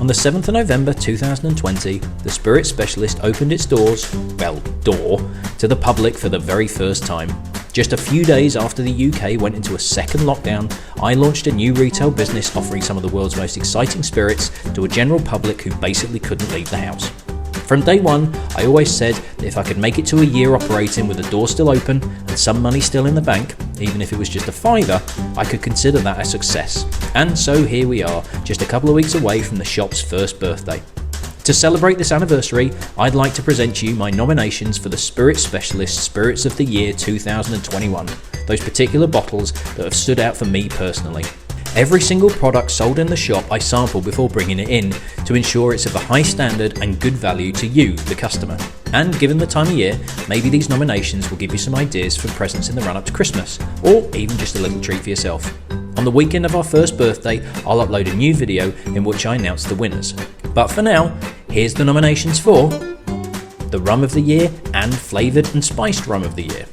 On the 7th of November 2020, the Spirit Specialist opened its doors, well, door, to the public for the very first time. Just a few days after the UK went into a second lockdown, I launched a new retail business offering some of the world's most exciting spirits to a general public who basically couldn't leave the house. From day one, I always said that if I could make it to a year operating with the door still open and some money still in the bank, even if it was just a fiver, I could consider that a success. And so here we are, just a couple of weeks away from the shop's first birthday. To celebrate this anniversary, I'd like to present you my nominations for the Spirit Specialist Spirits of the Year 2021, those particular bottles that have stood out for me personally. Every single product sold in the shop I sample before bringing it in to ensure it's of a high standard and good value to you, the customer. And given the time of year, maybe these nominations will give you some ideas for presents in the run up to Christmas, or even just a little treat for yourself. On the weekend of our first birthday, I'll upload a new video in which I announce the winners. But for now, here's the nominations for the Rum of the Year and Flavoured and Spiced Rum of the Year.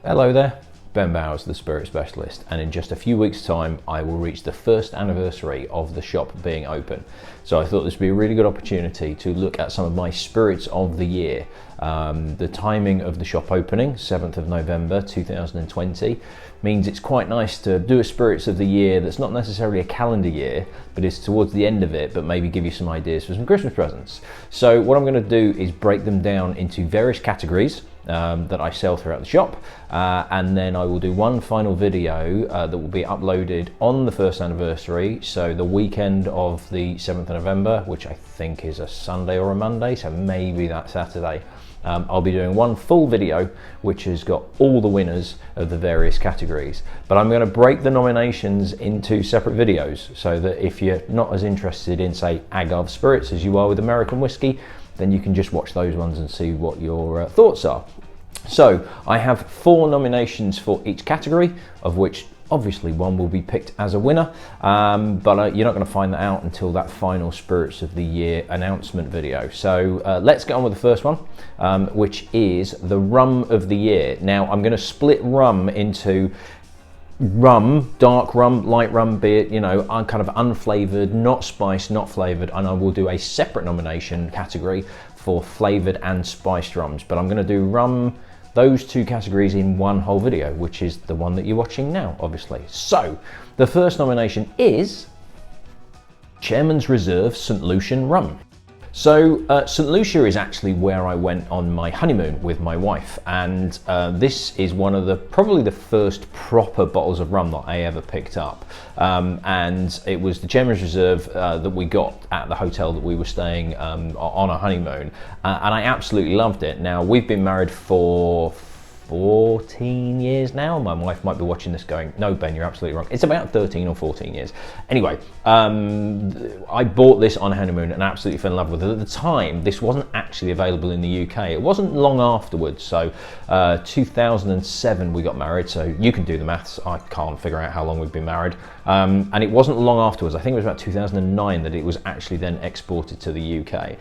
Hello there, Ben Bowers, the Spirit Specialist, and in just a few weeks' time I will reach the first anniversary of the shop being open. So I thought this would be a really good opportunity to look at some of my spirits of the year. The timing of the shop opening, 7th of November 2020, means it's quite nice to do a spirits of the year that's not necessarily a calendar year, but is towards the end of it, but maybe give you some ideas for some Christmas presents. So what I'm going to do is break them down into various categories that I sell throughout the shop, and then I will do one final video that will be uploaded on the first anniversary, so the weekend of the 7th of November, which I think is a Sunday or a Monday, so maybe that Saturday. I'll be doing one full video which has got all the winners of the various categories, but I'm going to break the nominations into separate videos so that if you're not as interested in, say, agave spirits as you are with American whiskey, then you can just watch those ones and see what your thoughts are. So I have 4 nominations for each category, of which obviously one will be picked as a winner, but you're not going to find that out until that final Spirits of the Year announcement video. So let's get on with the first one, which is the Rum of the Year. Now I'm going to split rum into rum, dark rum, light rum, be it, you know, kind of unflavoured, not spiced, not flavoured, and I will do a separate nomination category for flavoured and spiced rums. But I'm going to do rum, those 2 categories in one whole video, which is the one that you're watching now, obviously. So the first nomination is Chairman's Reserve St. Lucian Rum. So St. Lucia is actually where I went on my honeymoon with my wife, and this is one of the probably the first proper bottles of rum that I ever picked up, and it was the Chairman's Reserve that we got at the hotel that we were staying on our honeymoon, and I absolutely loved it. Now we've been married for 14 years now. My wife might be watching this going, no Ben, you're absolutely wrong. It's about 13 or 14 years. Anyway, I bought this on a honeymoon and absolutely fell in love with it. At the time, this wasn't actually available in the UK. It wasn't long afterwards, so 2007 we got married, so you can do the maths. I can't figure out how long we've been married. And it wasn't long afterwards, I think it was about 2009 that it was actually then exported to the UK.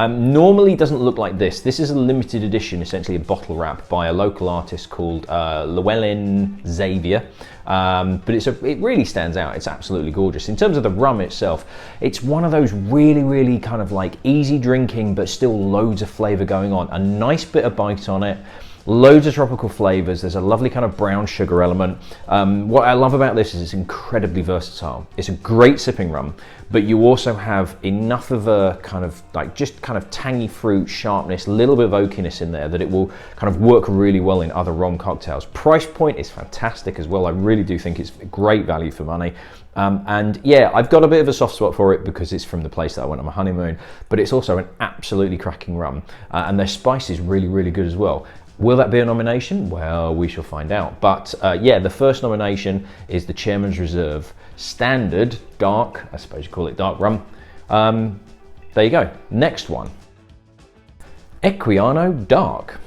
Normally it doesn't look like this. This is a limited edition, essentially a bottle wrap by a local artist called Llewellyn Xavier, but it really stands out. It's absolutely gorgeous. In terms of the rum itself, it's one of those really kind of like easy drinking but still loads of flavour going on. A nice bit of bite on it. Loads of tropical flavours. There's a lovely kind of brown sugar element. What I love about this is it's incredibly versatile. It's a great sipping rum, but you also have enough of a kind of like just kind of tangy fruit sharpness, a little bit of oakiness in there that it will kind of work really well in other rum cocktails. Price point is fantastic as well. I really do think it's great value for money. And yeah, I've got a bit of a soft spot for it because it's from the place that I went on my honeymoon, but it's also an absolutely cracking rum, and their spice is really good as well. Will that be a nomination? Well, we shall find out. But yeah, the first nomination is the Chairman's Reserve Standard Dark, I suppose you call it dark rum. There you go. Next one, EQUIANO Dark.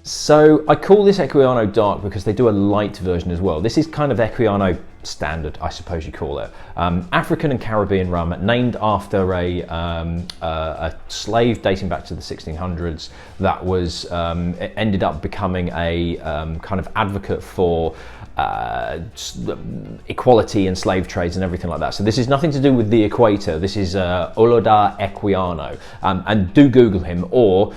So I call this EQUIANO Dark because they do a light version as well. This is kind of EQUIANO standard, I suppose you call it. African and Caribbean rum, named after a slave dating back to the 1600s that was ended up becoming a kind of advocate for equality and slave trades and everything like that. So this is nothing to do with the equator. This is Oloda EQUIANO, and do Google him, or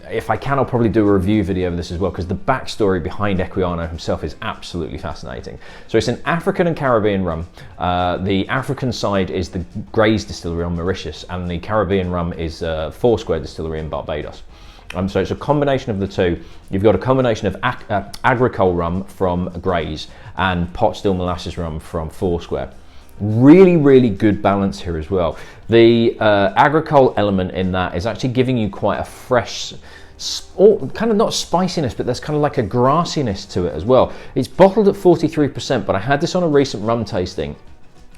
if I can, I'll probably do a review video of this as well, because the backstory behind EQUIANO himself is absolutely fascinating. So it's an African and Caribbean rum. The African side is the Gray's distillery on Mauritius, and the Caribbean rum is Foursquare distillery in Barbados. So it's a combination of the two. You've got a combination of agricole rum from Gray's and pot still molasses rum from Foursquare. Really, really good balance here as well. The agricole element in that is actually giving you quite a fresh, or kind of not spiciness, but there's kind of like a grassiness to it as well. It's bottled at 43%, but I had this on a recent rum tasting,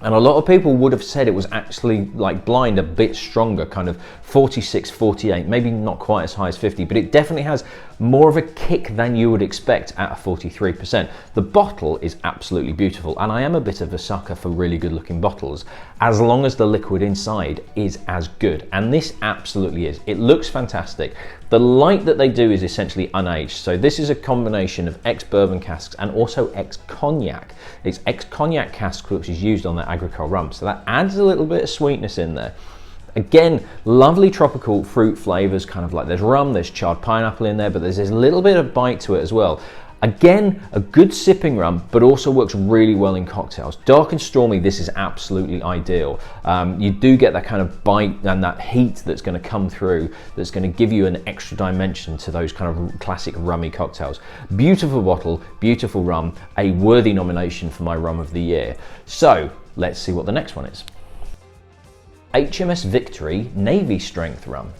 and a lot of people would have said it was actually like blind a bit stronger, kind of 46, 48, maybe not quite as high as 50, but it definitely has more of a kick than you would expect at a 43%. The bottle is absolutely beautiful, and I am a bit of a sucker for really good looking bottles, as long as the liquid inside is as good, and this absolutely is. It looks fantastic. The light that they do is essentially unaged, so this is a combination of ex-bourbon casks and also ex-cognac. It's ex-cognac cask which is used on that agricole rum, so that adds a little bit of sweetness in there. Again, lovely tropical fruit flavors, kind of like there's rum, there's charred pineapple in there, but there's this little bit of bite to it as well. Again, a good sipping rum, but also works really well in cocktails. Dark and stormy, this is absolutely ideal. You do get that kind of bite and that heat that's going to come through, that's going to give you an extra dimension to those kind of classic rummy cocktails. Beautiful bottle, beautiful rum, a worthy nomination for my rum of the year. So let's see what the next one is. HMS Victory Navy Strength Rum.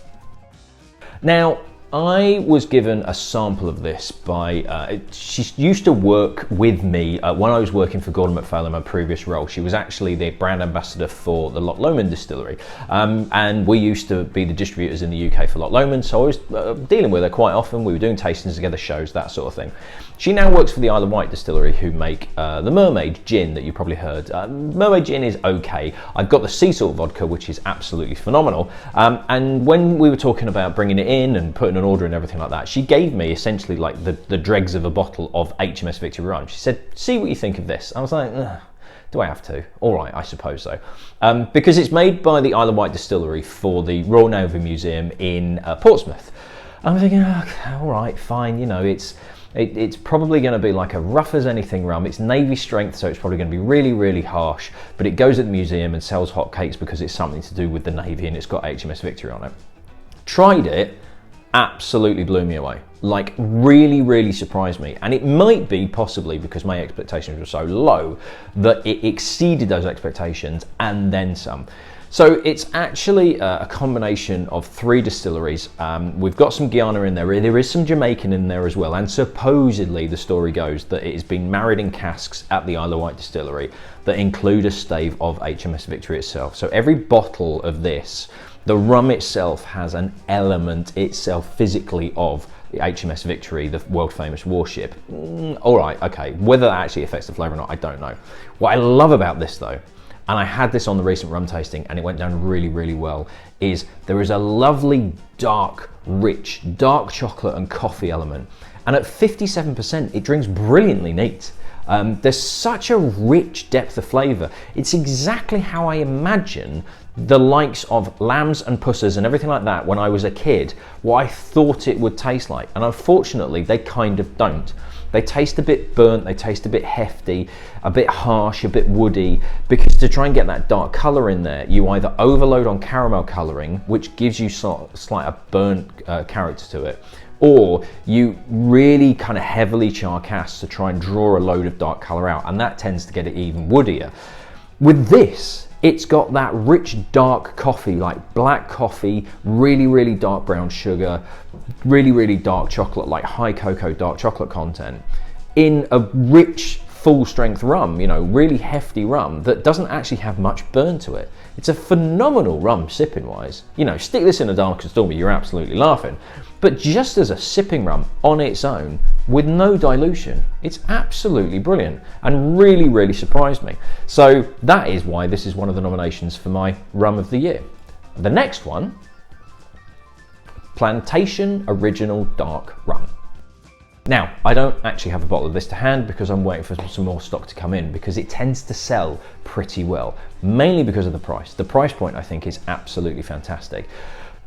Now, I was given a sample of this by, she used to work with me when I was working for Gordon Macphail in my previous role. She was actually the brand ambassador for the Loch Lomond distillery, and we used to be the distributors in the UK for Loch Lomond, so I was dealing with her quite often. We were doing tastings together, shows, that sort of thing. She now works for the Isle of Wight distillery, who make the Mermaid gin that you probably heard. Mermaid gin is okay. I've got the sea salt vodka, which is absolutely phenomenal. And when we were talking about bringing it in and putting an order and everything like that, she gave me essentially like the dregs of a bottle of HMS Victory rum. She said, "See what you think of this." I was like, ugh. Do I have to? All right, I suppose so. Because it's made by the Isle of Wight distillery for the Royal Navy Museum in Portsmouth. I'm thinking, okay, all right, fine, you know, it's probably going to be like a rough as anything rum. It's Navy strength, so it's probably going to be really, really harsh, but it goes at the museum and sells hotcakes because it's something to do with the Navy and it's got HMS Victory on it. Tried it, absolutely blew me away. Like really, really surprised me. And it might be possibly because my expectations were so low that it exceeded those expectations and then some. So it's actually a combination of 3 distilleries. We've got some Guyana in there. There is some Jamaican in there as well. And supposedly the story goes that it has been married in casks at the Isle of Wight distillery that include a stave of HMS Victory itself. So every bottle of this, the rum itself has an element itself physically of the HMS Victory, the world famous warship. All right, okay. Whether that actually affects the flavour or not, I don't know. What I love about this though, and I had this on the recent rum tasting and it went down really, really well, is there is a lovely dark, rich, dark chocolate and coffee element. And at 57%, it drinks brilliantly neat. There's such a rich depth of flavour. It's exactly how I imagine the likes of lambs and pussers and everything like that when I was a kid, what I thought it would taste like. And unfortunately, they kind of don't. They taste a bit burnt, they taste a bit hefty, a bit harsh, a bit woody, because to try and get that dark colour in there, you either overload on caramel colouring, which gives you slight a burnt character to it, or you really kind of heavily char casks to try and draw a load of dark colour out, and that tends to get it even woodier. With this, it's got that rich dark coffee, like black coffee, really, really dark brown sugar, really, really dark chocolate, like high cocoa dark chocolate content, in a rich, full strength rum, you know, really hefty rum that doesn't actually have much burn to it. It's a phenomenal rum sipping wise. You know, stick this in a dark and stormy, you're absolutely laughing. But just as a sipping rum on its own, with no dilution, it's absolutely brilliant and really, really surprised me. So that is why this is one of the nominations for my rum of the year. The next one, Plantation Original Dark Rum. Now, I don't actually have a bottle of this to hand because I'm waiting for some more stock to come in, because it tends to sell pretty well, mainly because of the price. The price point I think is absolutely fantastic.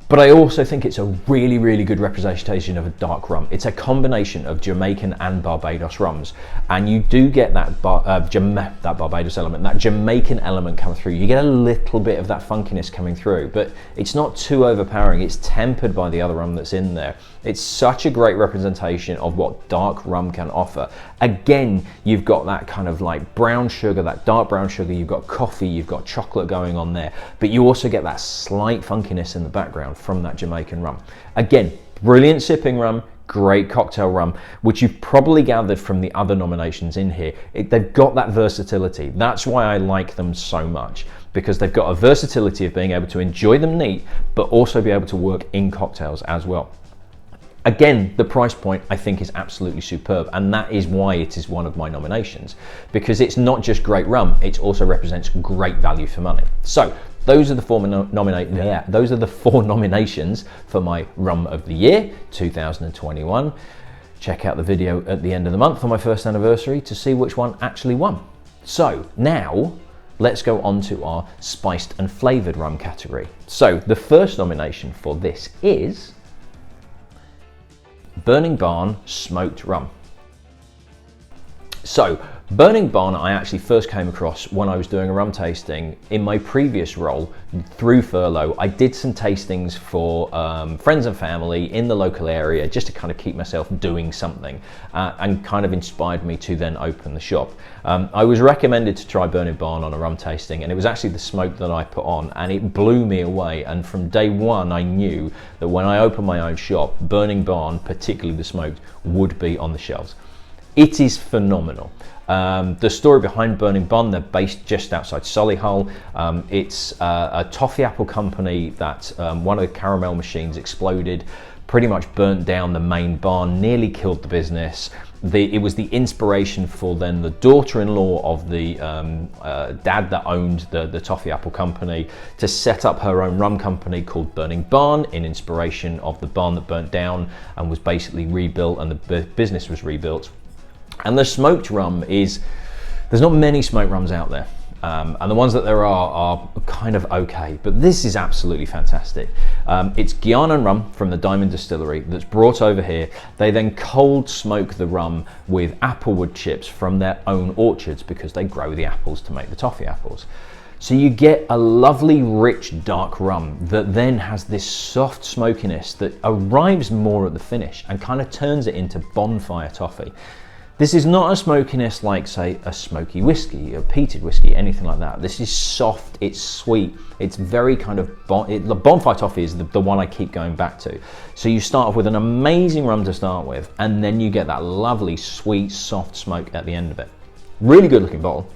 But I also think it's a really, really good representation of a dark rum. It's a combination of Jamaican and Barbados rums. And you do get that Barbados element, that Jamaican element coming through. You get a little bit of that funkiness coming through, but it's not too overpowering. It's tempered by the other rum that's in there. It's such a great representation of what dark rum can offer. Again, you've got that kind of like brown sugar, that dark brown sugar, you've got coffee, you've got chocolate going on there, but you also get that slight funkiness in the background from that Jamaican rum. Again, brilliant sipping rum, great cocktail rum, which you've probably gathered from the other nominations in here. They've got that versatility. That's why I like them so much, because they've got a versatility of being able to enjoy them neat, but also be able to work in cocktails as well. Again, the price point I think is absolutely superb, and that is why it is one of my nominations, because it's not just great rum, it also represents great value for money. So those are the four nominations for my Rum of the Year 2021. Check out the video at the end of the month on my first anniversary to see which one actually won. So now let's go on to our spiced and flavoured rum category. So the first nomination for this is Burning Barn Smoked Rum. So Burning Barn I actually first came across when I was doing a rum tasting in my previous role through furlough. I did some tastings for friends and family in the local area just to kind of keep myself doing something, and kind of inspired me to then open the shop. I was recommended to try Burning Barn on a rum tasting, and it was actually the smoke that I put on, and it blew me away. And from day one I knew that when I opened my own shop, Burning Barn, particularly the smoked, would be on the shelves. It is phenomenal. The story behind Burning Barn, they're based just outside Solihull. It's a toffee apple company that one of the caramel machines exploded, pretty much burnt down the main barn, nearly killed the business. It was the inspiration for then the daughter-in-law of the dad that owned the toffee apple company to set up her own rum company called Burning Barn, in inspiration of the barn that burnt down and was basically rebuilt, and the business was rebuilt. And the smoked rum there's not many smoked rums out there. And the ones that there are kind of okay, but this is absolutely fantastic. It's Guyana rum from the Diamond Distillery that's brought over here. They then cold smoke the rum with applewood chips from their own orchards, because they grow the apples to make the toffee apples. So you get a lovely rich dark rum that then has this soft smokiness that arrives more at the finish and kind of turns it into bonfire toffee. This is not a smokiness like, say, a smoky whiskey, a peated whiskey, anything like that. This is soft, it's sweet, it's very kind of, the bonfire toffee is the one I keep going back to. So you start off with an amazing rum to start with, and then you get that lovely, sweet, soft smoke at the end of it. Really good looking bottle,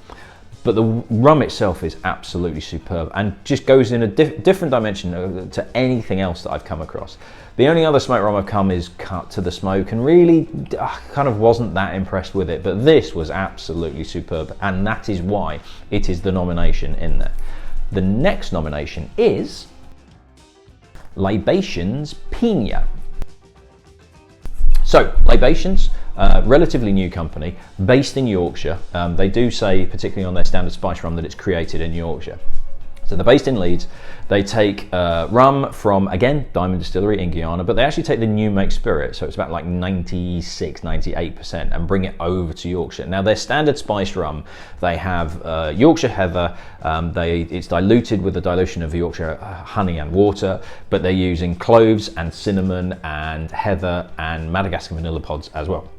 but the rum itself is absolutely superb and just goes in a different dimension to anything else that I've come across. The only other smoked rum I've come is Cut to the Smoke, and really kind of wasn't that impressed with it, but this was absolutely superb, and that is why it is the nomination in there. The next nomination is Libations PINA. So Libations, relatively new company based in Yorkshire. They do say, particularly on their standard spice rum, that it's created in Yorkshire. So they're based in Leeds. They take rum from, again, Diamond Distillery in Guyana, but they actually take the new make spirit, so it's about like 96, 98%, and bring it over to Yorkshire. Now their standard spice rum, they have Yorkshire heather, it's diluted with a dilution of Yorkshire honey and water, but they're using cloves and cinnamon and heather and Madagascar vanilla pods as well.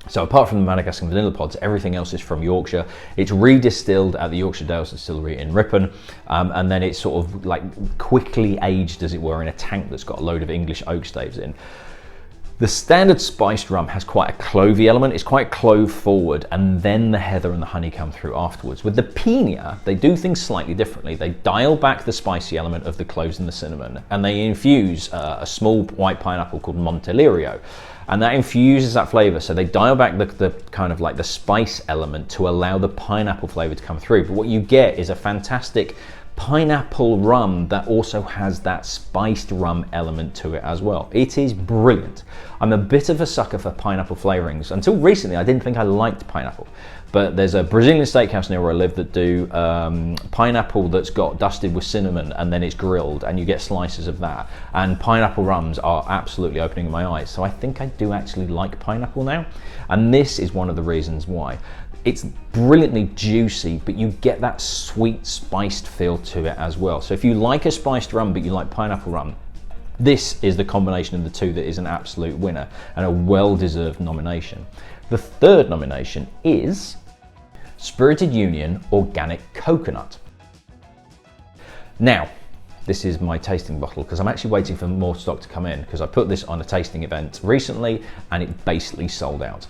So apart from the Madagascar vanilla pods, everything else is from Yorkshire. It's redistilled at the Yorkshire Dales Distillery in Ripon, and then it's sort of like quickly aged, as it were, in a tank that's got a load of English oak staves in. The standard spiced rum has quite a clovey element. It's quite clove forward, and then the heather and the honey come through afterwards. With the PINA, they do things slightly differently. They dial back the spicy element of the cloves and the cinnamon, and they infuse a small white pineapple called Montelirio, and that infuses that flavor. So they dial back the kind of like the spice element to allow the pineapple flavor to come through. But what you get is a fantastic pineapple rum that also has that spiced rum element to it as well. It is brilliant. I'm a bit of a sucker for pineapple flavorings. Until recently, I didn't think I liked pineapple, but there's a Brazilian steakhouse near where I live that do pineapple that's got dusted with cinnamon, and then it's grilled, and you get slices of that. And pineapple rums are absolutely opening my eyes. So I think I do actually like pineapple now, and this is one of the reasons why. It's brilliantly juicy, but you get that sweet spiced feel to it as well. So if you like a spiced rum, but you like pineapple rum, this is the combination of the two that is an absolute winner and a well-deserved nomination. The third nomination is Spirited Union Organic Coconut. Now, this is my tasting bottle because I'm actually waiting for more stock to come in, because I put this on a tasting event recently and it basically sold out.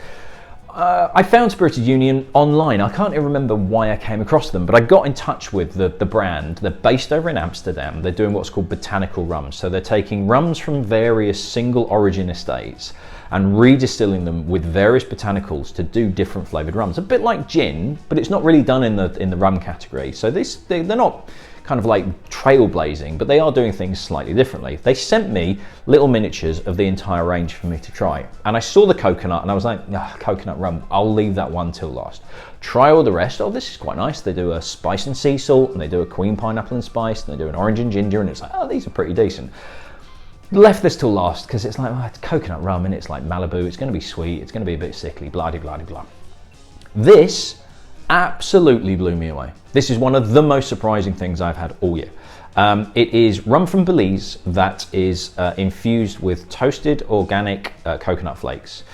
I found Spirited Union online. I can't even remember why I came across them, but I got in touch with the brand. They're based over in Amsterdam. They're doing what's called botanical rums. So they're taking rums from various single origin estates and redistilling them with various botanicals to do different flavored rums. A bit like gin, but it's not really done in the rum category. So they're not kind of like trailblazing, but they are doing things slightly differently. They sent me little miniatures of the entire range for me to try. And I saw the coconut and I was like, coconut rum, I'll leave that one till last. Try all the rest. Oh, this is quite nice. They do a spice and sea salt, and they do a queen pineapple and spice, and they do an orange and ginger, and it's like, oh, these are pretty decent. Left this till last because it's like, oh, it's coconut rum and it's like Malibu. It's gonna be sweet. It's gonna be a bit sickly, blah, blah, blah, blah. This absolutely blew me away. This is one of the most surprising things I've had all year. It is rum from Belize that is infused with toasted organic coconut flakes.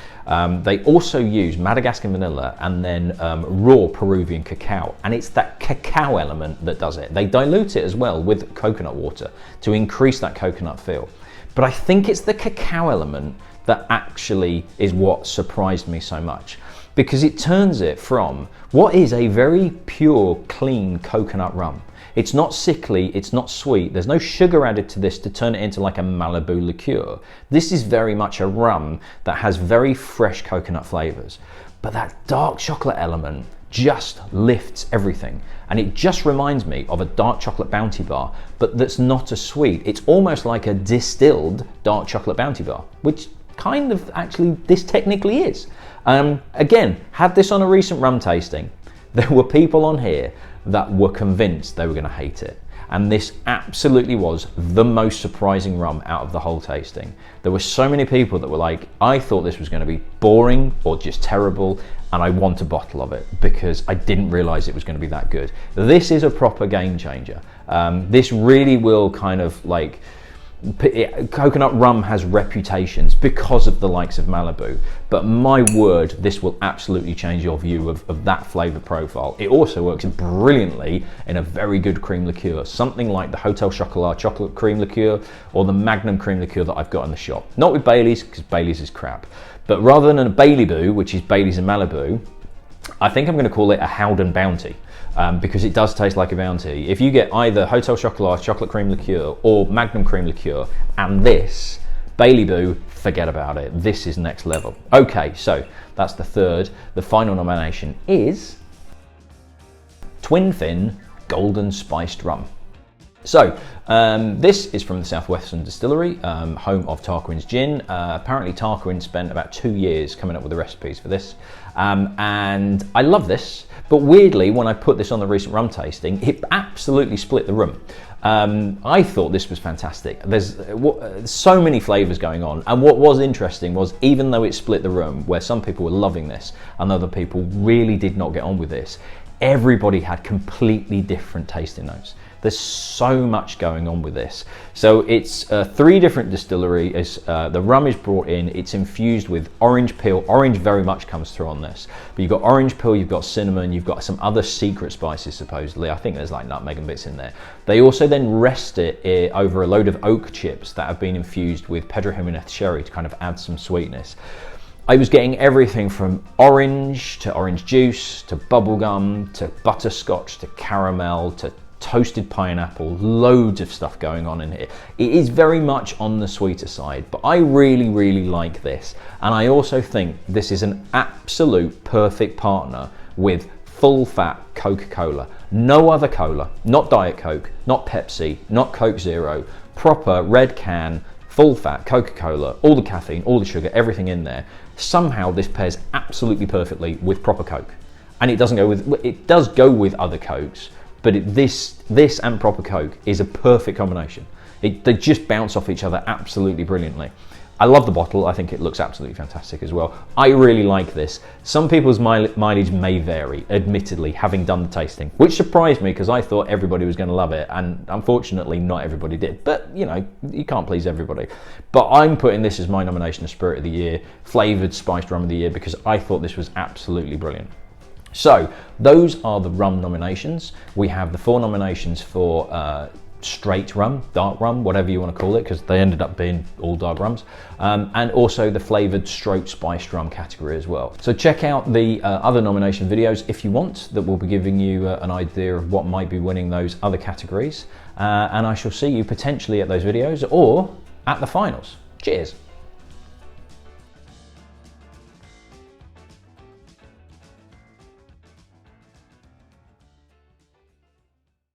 They also use Madagascar vanilla and then raw Peruvian cacao, and it's that cacao element that does it. They dilute it as well with coconut water to increase that coconut feel. But I think it's the cacao element that actually is what surprised me so much, because it turns it from what is a very pure, clean coconut rum. It's not sickly, it's not sweet, there's no sugar added to this to turn it into like a Malibu liqueur. This is very much a rum that has very fresh coconut flavors, but that dark chocolate element just lifts everything. And it just reminds me of a dark chocolate Bounty bar, but that's not a sweet. It's almost like a distilled dark chocolate Bounty bar, which kind of actually this technically is. Again, had this on a recent rum tasting, there were people on here that were convinced they were going to hate it. And this absolutely was the most surprising rum out of the whole tasting. There were so many people that were like, I thought this was going to be boring or just terrible, and I want a bottle of it because I didn't realize it was going to be that good. This is a proper game changer. This really will kind of like, coconut rum has reputations because of the likes of Malibu, but my word, this will absolutely change your view of that flavor profile. It also works brilliantly in a very good cream liqueur, something like the Hotel Chocolat chocolate cream liqueur or the Magnum cream liqueur that I've got in the shop. Not with Bailey's, because Bailey's is crap, but rather than a Bailey Boo, which is Bailey's and Malibu, I think I'm going to call it a Howden Bounty. Because it does taste like a Bounty. If you get either Hotel Chocolat chocolate cream liqueur or Magnum cream liqueur and this, Bailey Boo, forget about it. This is next level. Okay, so that's the third. The final nomination is Twin Fin Golden Spiced Rum. So this is from the Southwestern Distillery, home of Tarquin's Gin. Apparently Tarquin spent about 2 years coming up with the recipes for this, and I love this. But weirdly, when I put this on the recent rum tasting, it absolutely split the room. I thought this was fantastic. There's so many flavors going on, and what was interesting was, even though it split the room, where some people were loving this and other people really did not get on with this, everybody had completely different tasting notes. There's so much going on with this. So it's 3 different distilleries. The rum is brought in, it's infused with orange peel. Orange very much comes through on this. But you've got orange peel, you've got cinnamon, you've got some other secret spices supposedly. I think there's like nutmeg and bits in there. They also then rest it over a load of oak chips that have been infused with Pedro Jimenez sherry to kind of add some sweetness. I was getting everything from orange to orange juice, to bubblegum, to butterscotch, to caramel, to toasted pineapple, loads of stuff going on in here. It is very much on the sweeter side, but I really like this. And I also think this is an absolute perfect partner with full fat Coca-Cola. No other cola, not Diet Coke, not Pepsi, not Coke Zero, proper red can, full fat Coca-Cola, all the caffeine, all the sugar, everything in there. Somehow this pairs absolutely perfectly with proper Coke. And it doesn't go with, it does go with other Cokes, but this and proper Coke is a perfect combination. They just bounce off each other absolutely brilliantly. I love the bottle. I think it looks absolutely fantastic as well. I really like this. Some people's mileage may vary, admittedly, having done the tasting, which surprised me because I thought everybody was going to love it, and unfortunately not everybody did. But, you know, you can't please everybody. But I'm putting this as my nomination of Spirit of the Year, Flavoured Spiced Rum of the Year, because I thought this was absolutely brilliant. So those are the rum nominations. We have the 4 nominations for straight rum, dark rum, whatever you want to call it, because they ended up being all dark rums, and also the flavoured stroke spiced rum category as well. So check out the other nomination videos if you want, that will be giving you an idea of what might be winning those other categories, and I shall see you potentially at those videos or at the finals. Cheers.